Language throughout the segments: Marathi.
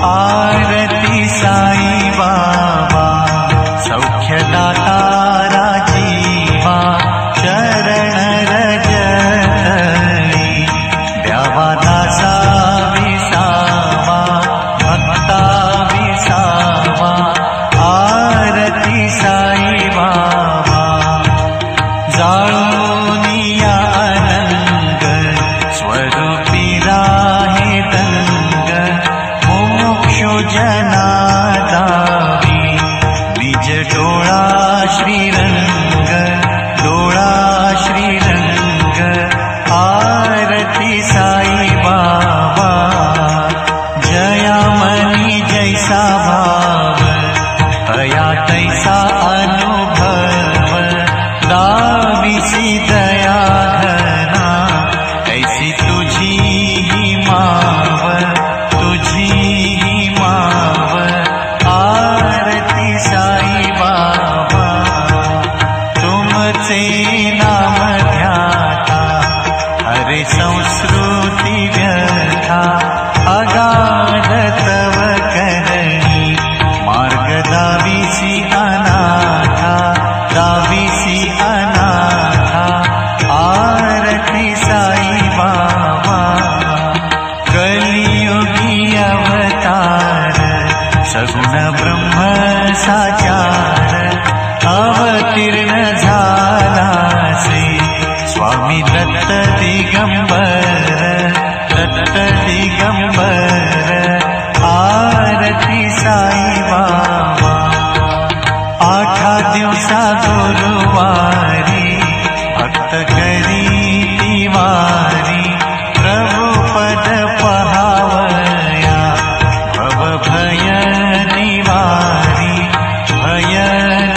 आरती साई बाबा सौख्यदाता राजीवा चरण रजतळी द्यावा दासा विसावा भक्ता विसावा आरती साई बाबा जाळूनिया अनंग स्वरूपी राहे दंग मुमुक्षु जना दावी निज डोळा श्रीरंग डोळा श्रीरंग आरती साई बाबा जयामणी जैसा भाव तया तैसा अनुभव दाविसी दया घना ऐसी तुझी ही माव तुझी ही माव आरती साई बाबा तुमचे नाम ध्याता हरे संस्कृती व्यथा अगाध तव करणी मार्ग दाविसी अनाथा दाविसी अनाथा आरती साई बाबा कलियुगी अवतार सगुण ब्रह्म साचार अवतीर्ण झालासे स्वामी दत्त दिगंबर दत्त दिगंबर आरती साई बाबा आठा दिवसा गुरुवारी भक्त करी तिवारी प्रभु पद पहावया भव भय निवारी भय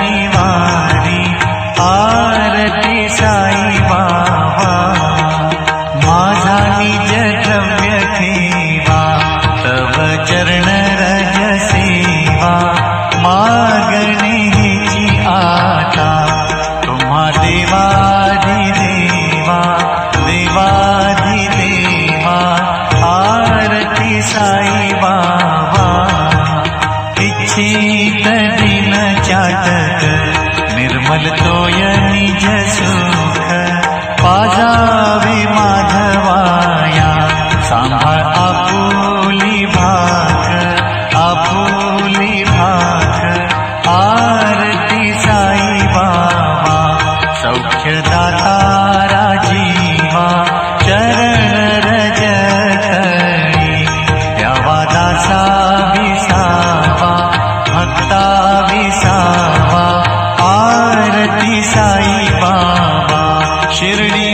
निवारी आरती साई बाबा माझा निज द्रव्य ठेवा तव चरण रज सेवा मागणी हिची आता तुम्हा देवाधिदेवा देवाधिदेवा आरती साई बाबा इच्छित दिन चाटक निर्मल तोय निज सुख पाजावे माधवाया सांभाळ आपुली भाग आपुली भाग आरती साई बाबा सौख्यदाता राजीवा चरण रजतळी द्यावा दासा विसावा भक्ता विसावा आरती साई बाबा शिर्डी